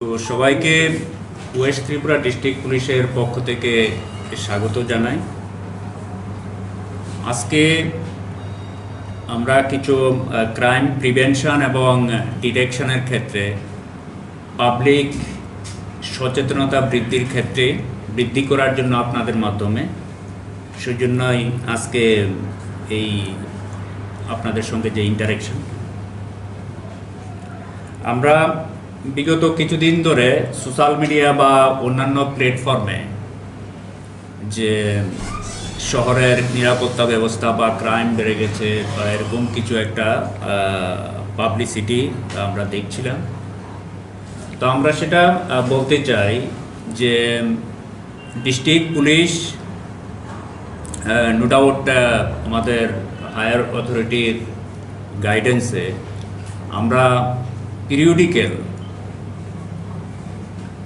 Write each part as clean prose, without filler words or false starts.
তো সবাইকে West Tripura district পুলিশের পক্ষ থেকে স্বাগত জানাই। আজকে আমরা কিছু ক্রাইম প্রিভেনশন এবং ডিটেকশনের ক্ষেত্রে পাবলিক সচেতনতা বৃদ্ধি করার জন্য আপনাদের মাধ্যমে সেজন্যই আজকে এই আপনাদের সঙ্গে যে ইন্টারেকশন। আমরা বিগত কিছুদিন ধরে সোশ্যাল মিডিয়া বা অন্যান্য প্ল্যাটফর্মে যে শহরের নিরাপত্তা ব্যবস্থা বা ক্রাইম বেড়ে গেছে বা এরকম কিছু একটা পাবলিসিটি আমরা দেখছিলাম। তো আমরা সেটা বলতে চাই যে ডিস্ট্রিক্ট পুলিশ নো ডাউট আমাদের হায়ার অথরিটির গাইডেন্সে আমরা পিরিয়ডিক্যাল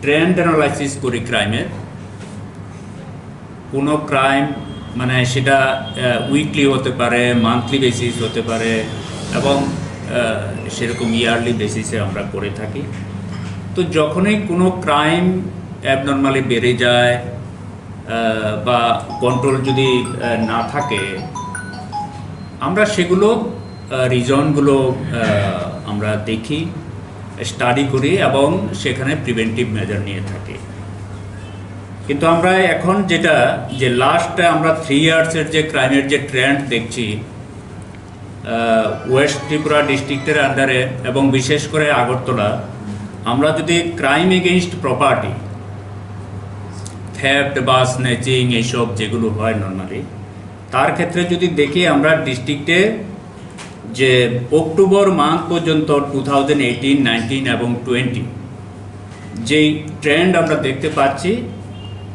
ট্রেন্ড অ্যানালাইসিস করি ক্রাইমের। কোনো ক্রাইম মানে সেটা উইকলি হতে পারে, মান্থলি বেসিস হতে পারে এবং সেরকম ইয়ারলি বেসিসে আমরা করে থাকি। তো যখনই কোনো ক্রাইম অ্যাবনর্মালি বেড়ে যায় বা কন্ট্রোল যদি না থাকে, আমরা সেগুলো রিজনগুলো আমরা দেখি, স্টাডি করি এবং সেখানে প্রিভেন্টিভ মেজার নিয়ে থাকি। কিন্তু আমরা এখন যে লাস্ট আমরা 3 ইয়ার্সের যে ক্রাইমের যে ট্রেন্ড দেখছি ওয়েস্ট ত্রিপুরা ডিস্ট্রিক্টের আন্ডারে এবং বিশেষ করে আগরতলা, আমরা যদি ক্রাইম এগেইনস্ট প্রপার্টি, থেফট বা স্ন্যাচিং এইসব যেগুলো হয় নর্মালি, তার ক্ষেত্রে যদি দেখি আমরা ডিস্ট্রিক্টে যে অক্টোবর মাস পর্যন্ত 2018, 19 এবং 20 যেই ট্রেন্ড আমরা দেখতে পাচ্ছি,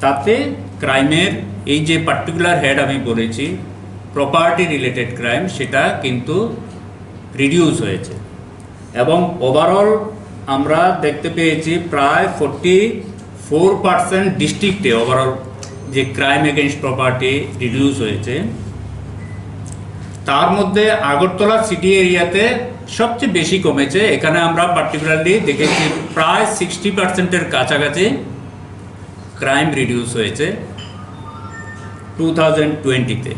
তাতে ক্রাইমের এই যে পার্টিকুলার হেড আমি বলেছি প্রপার্টি রিলেটেড ক্রাইম, সেটা কিন্তু রিডিউস হয়েছে এবং ওভারঅল আমরা দেখতে পেয়েছি প্রায় 44% ডিস্ট্রিক্টে ওভারঅল যে ক্রাইম এগেইনস্ট প্রপার্টি রিডিউস হয়েছে। তার মধ্যে আগরতলা সিটি এরিয়াতে সবচেয়ে বেশি কমেছে। এখানে আমরা পার্টিকুলারলি দেখেছি প্রায় 60%-এর কাছাকাছি ক্রাইম রিডিউস হয়েছে 2020-তে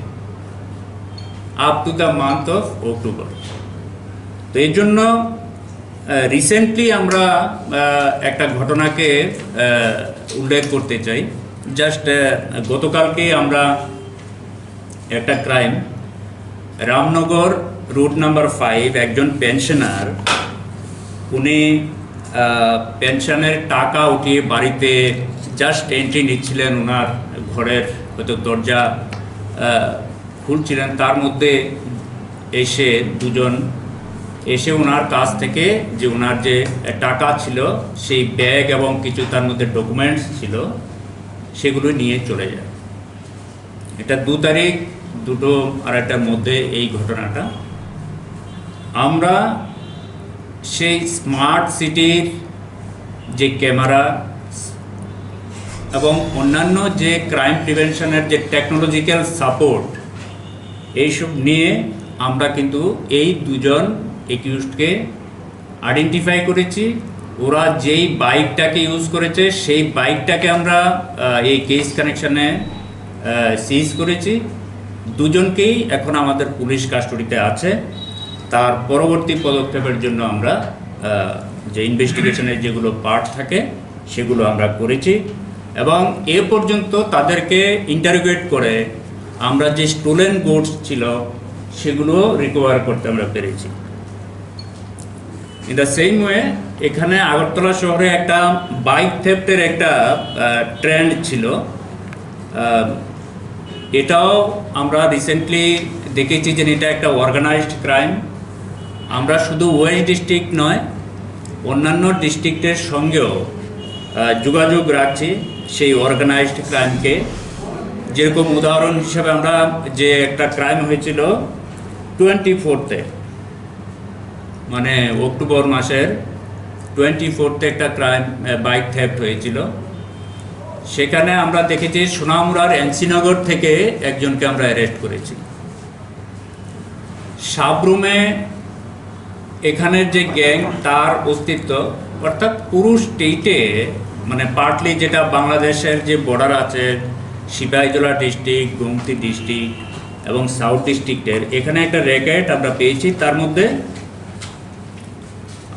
up to the month of October. তো এই জন্য রিসেন্টলি আমরা একটা ঘটনাকে উল্লেখ করতে চাই। জাস্ট গতকালকে আমরা একটা ক্রাইম রামনগর রুট নাম্বার 5 একজন পেনশনার, উনি পেনশনের টাকা উঠিয়ে বাড়িতে জাস্ট এন্ট্রি নিচ্ছিলেন, ওনার ঘরের হয়তো দরজা খুলছিলেন, তার মধ্যে এসে দুজন এসে ওনার কাছ থেকে যে ওনার যে টাকা ছিল সেই ব্যাগ এবং কিছু তার মধ্যে ডকুমেন্টস ছিল সেগুলো নিয়ে চলে যায়। এটা 2 তারিখ 2:30টার মধ্যে এই ঘটনাটা। আমরা সেই স্মার্ট সিটির যে ক্যামেরা এবং অন্যান্য যে ক্রাইম প্রিভেনশনের যে টেকনোলজিক্যাল সাপোর্ট, এইসব নিয়ে আমরা কিন্তু এই দুজন একিউজডকে আইডেন্টিফাই করেছি। ওরা যেই বাইকটাকে ইউজ করেছে সেই বাইকটাকে আমরা এই কেস কানেকশানে সিজ করেছি। দুজনকেই এখন আমাদের পুলিশ কাস্টডিতে আছে। তার পরবর্তী পদক্ষেপের জন্য আমরা যে ইনভেস্টিগেশনের যেগুলো পার্ট থাকে সেগুলো আমরা করেছি এবং এ পর্যন্ত তাদেরকে ইন্টারোগেট করে আমরা যে স্টোলেন গুডস ছিল সেগুলো রিকভার করতে আমরা পেরেছি। ইন দ্য সেম ওয়ে এখানে আগরতলা শহরে একটা বাইক থেফটের একটা ট্রেন্ড ছিল। এটাও আমরা রিসেন্টলি দেখেছি যে এটা একটা অর্গানাইজড ক্রাইম। আমরা শুধু ওয়েস্ট ডিস্ট্রিক্ট নয়, অন্যান্য ডিস্ট্রিক্টের সঙ্গেও যোগাযোগ রাখছি সেই অর্গানাইজড ক্রাইমকে। যেরকম উদাহরণ হিসেবে আমরা যে একটা ক্রাইম হয়েছিল 24-তে, মানে অক্টোবর মাসের 24-তে একটা ক্রাইম বাইক থেফট হয়েছিল। সেখানে আমরা দেখেছি সোনামুড়ার এনসিনগর থেকে একজনকে আমরা অ্যারেস্ট করেছি। সাবরুমে এখানের যে গ্যাং, তার অস্তিত্ব অর্থাৎ পুরো স্টেটে মানে পার্টলি যেটা বাংলাদেশের যে বর্ডার আছে সিপাহীজলা ডিস্ট্রিক্ট, গোমতী ডিস্ট্রিক্ট এবং সাউথ ডিস্ট্রিক্টের এখানে একটা রেকেট আমরা পেয়েছি। তার মধ্যে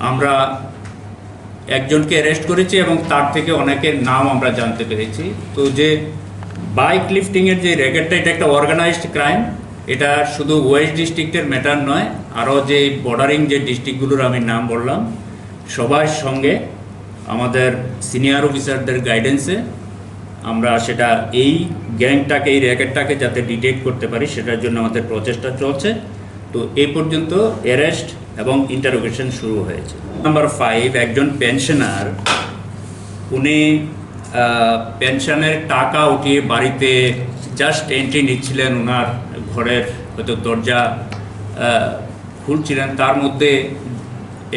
আমরা একজনকে অ্যারেস্ট করেছি এবং তার থেকে অনেকের নাম আমরা জানতে পেরেছি। তো যে বাইক লিফটিংয়ের যে র্যাকেটটা, এটা একটা অর্গানাইজড ক্রাইম। এটা শুধু ওয়েস্ট ডিস্ট্রিক্টের ম্যাটার নয়, আরও যে বর্ডারিং যে ডিস্ট্রিক্টগুলোর আমি নাম বললাম সবার সঙ্গে আমাদের সিনিয়র অফিসারদের গাইডেন্সে আমরা সেটা এই গ্যাংটাকে, এই র্যাকেটটাকে যাতে ডিটেক্ট করতে পারি সেটার জন্য আমাদের প্রচেষ্টা চলছে। তো এই পর্যন্ত অ্যারেস্ট এবং ইন্টারোগেশন শুরু হয়েছে। নাম্বার 5, একজন পেনশনার, উনি পেনশনের টাকা উঠিয়ে বাড়িতে জাস্ট এন্ট্রি নিচ্ছিলেন, ওনার ঘরের হয়তো দরজা খুলছিলেন, তার মধ্যে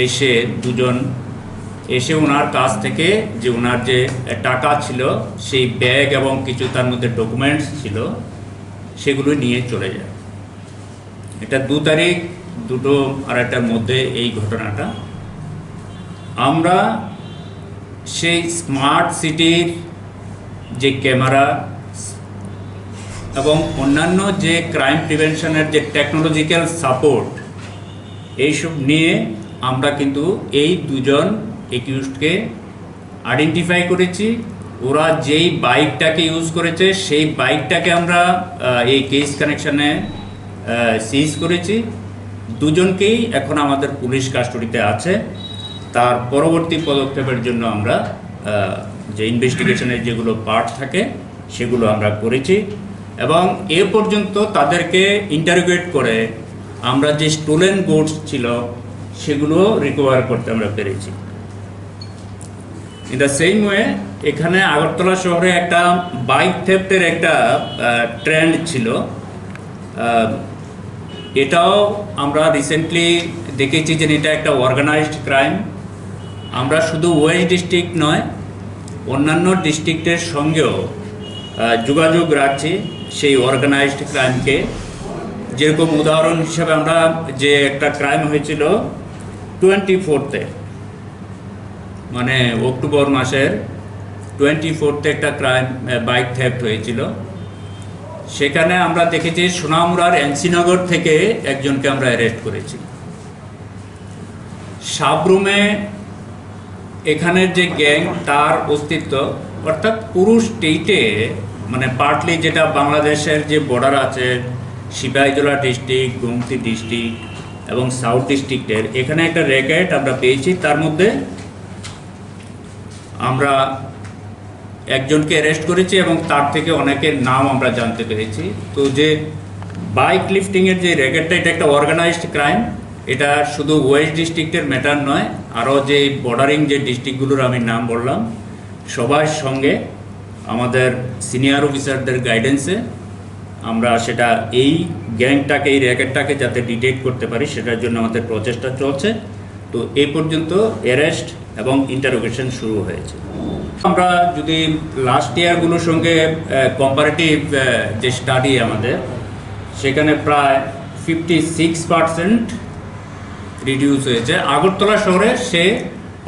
এসে দুজন এসে ওনার কাছ থেকে যে ওনার যে টাকা ছিল সেই ব্যাগ এবং কিছু তার মধ্যে ডকুমেন্টস ছিল সেগুলো নিয়ে চলে যায়। এটা 2 তারিখ 2:30টার মধ্যে এই ঘটনাটা। আমরা সেই স্মার্ট সিটির যে ক্যামেরা এবং অন্যান্য যে ক্রাইম প্রিভেনশনের যে টেকনোলজিক্যাল সাপোর্ট এইসব নিয়ে আমরা কিন্তু এই দুজন একিউজডকে আইডেন্টিফাই করেছি। ওরা যেই বাইকটাকে ইউজ করেছে সেই বাইকটাকে আমরা এই কেস কানেকশানে সিজ করেছি। দুজনকেই এখন আমাদের পুলিশ কাস্টডিতে আছে। তার পরবর্তী পদক্ষেপের জন্য আমরা যে ইনভেস্টিগেশনের যেগুলো পার্ট থাকে সেগুলো আমরা করেছি এবং এ পর্যন্ত তাদেরকে ইন্টারোগেট করে আমরা যে স্টোলেন গুডস ছিল সেগুলো রিকভার করতে আমরা পেরেছি। ইন দ্য সেম ওয়ে এখানে আগরতলা শহরে একটা বাইক থেফটের একটা ট্রেন্ড ছিল। এটাও আমরা রিসেন্টলি দেখেছি যে এটা একটা অর্গানাইজড ক্রাইম। আমরা শুধু ওয়েস্ট ডিস্ট্রিক্ট নয়, অন্যান্য ডিস্ট্রিক্টের সঙ্গেও যোগাযোগ রাখছি সেই অর্গানাইজড ক্রাইমকে। যেরকম উদাহরণ হিসেবে আমরা যে একটা ক্রাইম হয়েছিল 24 মানে অক্টোবর মাসের 24 একটা ক্রাইম বাইক থেফট হয়েছিল। সেখানে আমরা দেখেছি সোনামুড়ার এনসিনগর থেকে একজনকে আমরা অ্যারেস্ট করেছি। সাবরুমে এখানের যে গ্যাং তার অস্তিত্ব, অর্থাৎ পুরো স্টেটে মানে পার্টলি যেটা বাংলাদেশের যে বর্ডার আছে সিপাহীজলা ডিস্ট্রিক্ট, গোমতী ডিস্ট্রিক্ট এবং সাউথ ডিস্ট্রিক্টের এখানে একটা র্যাকেট আমরা পেয়েছি। তার মধ্যে আমরা একজনকে অ্যারেস্ট করেছি এবং তার থেকে অনেকের নাম আমরা জানতে পেরেছি। তো যে বাইক লিফটিংয়ের যে র্যাকেটটা, এটা একটা অর্গানাইজড ক্রাইম। এটা শুধু ওয়েস্ট ডিস্ট্রিক্টের ম্যাটার নয়, আরও যে বর্ডারিং যে ডিস্ট্রিক্টগুলোর আমি নাম বললাম সবার সঙ্গে আমাদের সিনিয়র অফিসারদের গাইডেন্সে আমরা সেটা এই গ্যাংটাকে, এই র্যাকেটটাকে যাতে ডিটেক্ট করতে পারি সেটার জন্য আমাদের প্রচেষ্টা চলছে। তো এই পর্যন্ত অ্যারেস্ট এবং ইন্টারোগেশন শুরু হয়েছে। আমরা যদি লাস্ট ইয়ারগুলোর সঙ্গে কম্পারেটিভ যে স্টাডি আমাদের, সেখানে প্রায় 56% রিডিউস হয়েছে। আগরতলা শহরে সে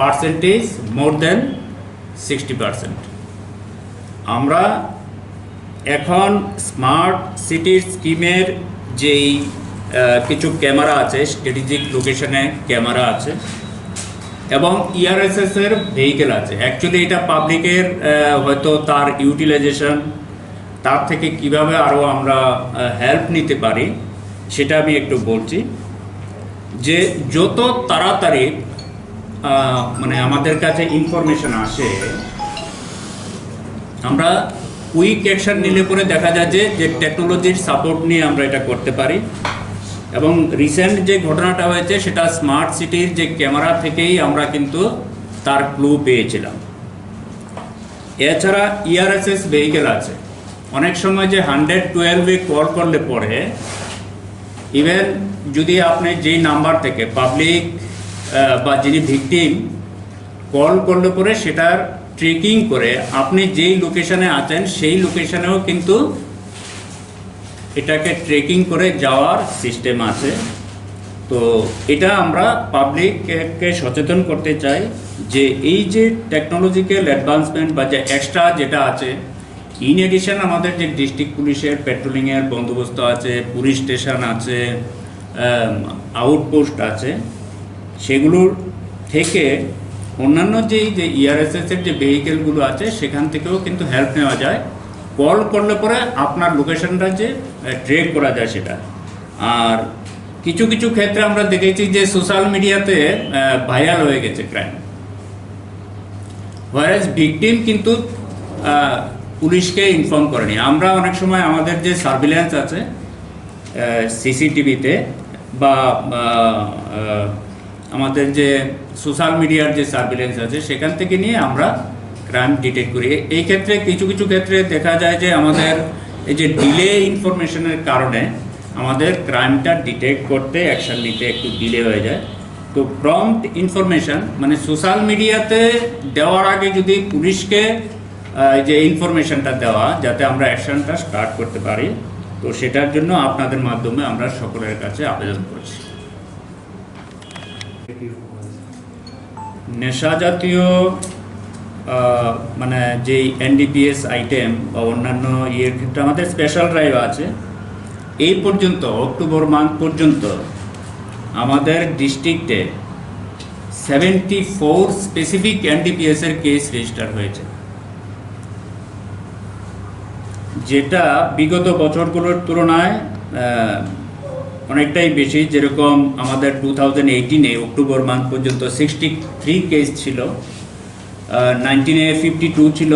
পার্সেন্টেজ মোর দেন 60%। আমরা এখন স্মার্ট সিটির স্কিমের যেই কিছু ক্যামেরা আছে, স্ট্র্যাটেজিক লোকেশনে ক্যামেরা আছে এবং ইআরএসএসের ভেহিকেল আছে। অ্যাকচুয়ালি এটা পাবলিকের হয়তো তার ইউটিলাইজেশন, তার থেকে কিভাবে আরও আমরা হেল্প নিতে পারি সেটা আমি একটু বলছি। যে যত তাড়াতাড়ি মানে আমাদের কাছে ইনফরমেশন আসে, আমরা কুইক অ্যাকশন নিলে পরে দেখা যায় যে টেকনোলজির সাপোর্ট নিয়ে আমরা এটা করতে পারি। এবং রিসেন্ট যে ঘটনাটা হয়েছে সেটা স্মার্ট সিটির যে ক্যামেরা থেকেই আমরা কিন্তু তার ক্লু পেয়েছিলাম। এছাড়া ইআরএসএস ভেহিকেল আছে। অনেক সময় যে 112-এ কল করলে পরে ইভেন যদি আপনি যেই নাম্বার থেকে পাবলিক বা যিনি ভিকটিম কল করলে পরে সেটার ট্রেকিং করে আপনি যেই লোকেশনে আছেন সেই লোকেশনেও কিন্তু এটাকে ট্রেকিং করে যাওয়ার সিস্টেম আছে। তো এটা আমরা পাবলিককে সচেতন করতে চাই যে এই যে টেকনোলজিক্যাল অ্যাডভান্সমেন্ট বা যে এক্সট্রা যেটা আছে, ইন এডিশন আমাদের যে ডিস্ট্রিক্ট পুলিশের পেট্রোলিংয়ের বন্দোবস্ত আছে, পুলিশ স্টেশন আছে, আউটপোস্ট আছে, সেগুলোর থেকে অন্যান্য যেই যে ইআরএসএসের যে ভেহিকেলগুলো আছে সেখান থেকেও কিন্তু হেল্প নেওয়া যায়। কল করলে পরে আপনার লোকেশনটা যে ট্রেক করা যায় সেটা। আর কিছু কিছু ক্ষেত্রে আমরা দেখেছি যে সোশ্যাল মিডিয়াতে ভাইরাল হয়ে গেছে ক্রাইম, হোয়ারেজ ভিকটিম কিন্তু পুলিশকে ইনফর্ম করেনি। আমরা অনেক সময় আমাদের যে সার্ভিলেন্স আছে সিসিটিভিতে বা আমাদের যে সোশ্যাল মিডিয়ার যে সার্ভিলেন্স আছে সেখান থেকে নিয়ে আমরা ক্রাইম ডিটেক্ট করি। এই ক্ষেত্রে কিছু কিছু ক্ষেত্রে দেখা যায় যে আমাদের এই যে ডিলে ইনফরমেশনের কারণে আমাদের ক্রাইমটা ডিটেক্ট করতে, অ্যাকশন নিতে একটু ডিলে হয়ে যায়। তো প্রম্পট ইনফরমেশন মানে সোশ্যাল মিডিয়াতে দেওয়ার আগে যদি পুলিশকে যে ইনফরমেশনটা দেওয়া, যাতে আমরা অ্যাকশনটা স্টার্ট করতে পারি, তো সেটার জন্য আপনাদের মাধ্যমে আমরা সকলের কাছে আবেদন করছি। নেশা জাতীয় মানে যেই এনডিপিএস আইটেম বা অন্যান্য ইয়ের ক্ষেত্রে আমাদের স্পেশাল ড্রাইভ আছে। এই পর্যন্ত অক্টোবর মান্থ পর্যন্ত আমাদের ডিস্ট্রিক্টে 74 স্পেসিফিক এনডিপিএসের কেস রেজিস্টার হয়েছে, যেটা বিগত বছরগুলোর তুলনায় অনেকটাই বেশি। যেরকম আমাদের 2018-এ অক্টোবর মান্থ পর্যন্ত 63 কেস ছিল, 19-এ 52 ছিল।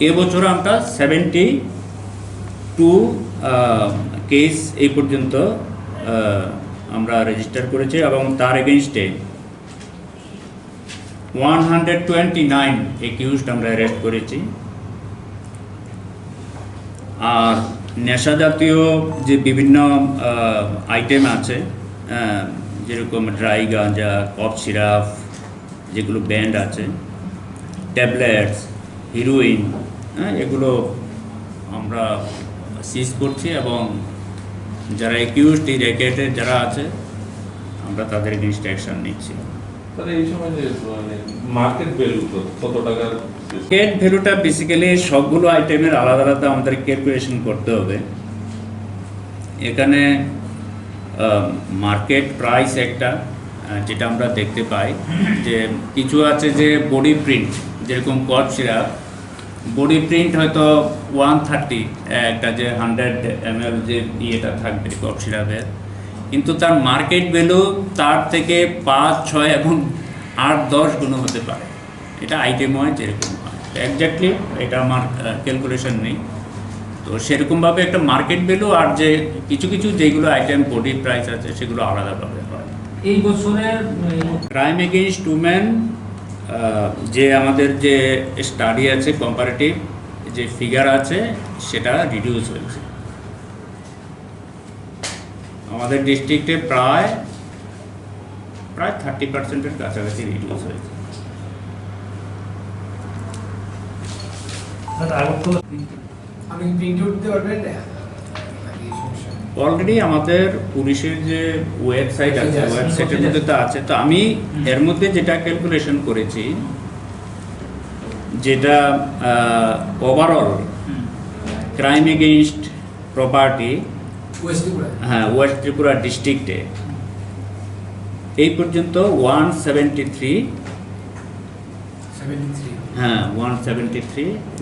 এবছর আমরা 72 কেস এই পর্যন্ত আমরা রেজিস্টার করেছি এবং তার এগেনস্টে 129 একিউজড আমরা অ্যারেস্ট করেছি। আর নেশা জাতীয় যে বিভিন্ন আইটেম আছে, যেরকম ড্রাই গাঁজা, কফ সিরাপ, যেগুলো ব্যান্ড আছে, ট্যাবলেটস, হিরোইন, এগুলো আমরা সিজ করছি এবং যারা একিউজড এই র্যাকেটের যারা আছে আমরা তাদের এগেইনস্ট অ্যাকশন নিচ্ছি। তাহলে এই সময় যে মার্কেট ভ্যালু কত টাকার? মার্কেট ভ্যালুটা বেসিক্যালি সবগুলো আইটেমের আলাদা আলাদা আমাদের ক্যালকুলেশন করতে হবে। এখানে মার্কেট প্রাইস একটা যেটা আমরা দেখতে পাই, যে কিছু আছে যে বডি প্রিন্ট, যেরকম কফ সিরাপ বডি প্রিন্ট হয়তো 130, একটা যে 100 ml যে ইয়েটা থাকবে কফ সিরাপের, কিন্তু তার মার্কেট ভ্যালু তার থেকে 5, 6 এবং 8, 10 গুণ হতে পারে। এটা আইটেম হয় যেরকম হয়, এক্স্যাক্টলি এটা আমার ক্যালকুলেশন নেই। তো সেরকমভাবে একটা মার্কেট ভ্যালু আর যে কিছু কিছু যেগুলো আইটেম বডি প্রাইস আছে সেগুলো আলাদাভাবে হয়। এই বছরের ক্রাইম এগেইনস্ট উমেন যে আমাদের যে স্টাডি আছে, কম্পারেটিভ যে ফিগার আছে, সেটা রিডিউস হয়েছে। আমাদের ডিস্ট্রিক্টে প্রায় 30%-এর কাছাকাছি রিডিউস হয়েছে। অলরেডি আমাদের পুলিশের যে ওয়েবসাইট আছে, ওয়েবসাইটের মধ্যে তো আছে। তো আমি এর মধ্যে যেটা ক্যালকুলেশন করেছি, যেটা overall crime against property West Tripura ডিস্ট্রিক্টে এই পর্যন্ত 173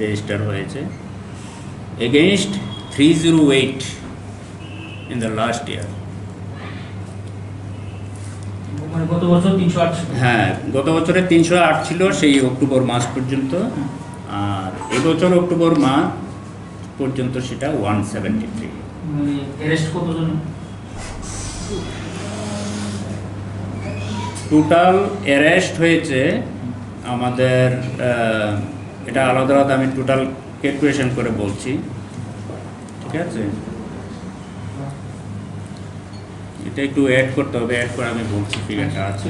রেজিস্টার হয়েছে, against 308 in the last year. মানে গত বছর 308। হ্যাঁ, গত বছরে 308 ছিল সেই অক্টোবর মাস পর্যন্ত, আর এবছর অক্টোবর মাস পর্যন্ত সেটা 173। মানে অ্যারেস্ট কতজন? টোটাল অ্যারেস্ট হয়েছে আমাদের, এটা আলাদা আলাদা আমি টোটাল ক্যালকুলেশন করে বলছি, ঠিক আছে? এটা একটু অ্যাড করতে হবে, অ্যাড করে আমি বলছি ফিগারটা আছে।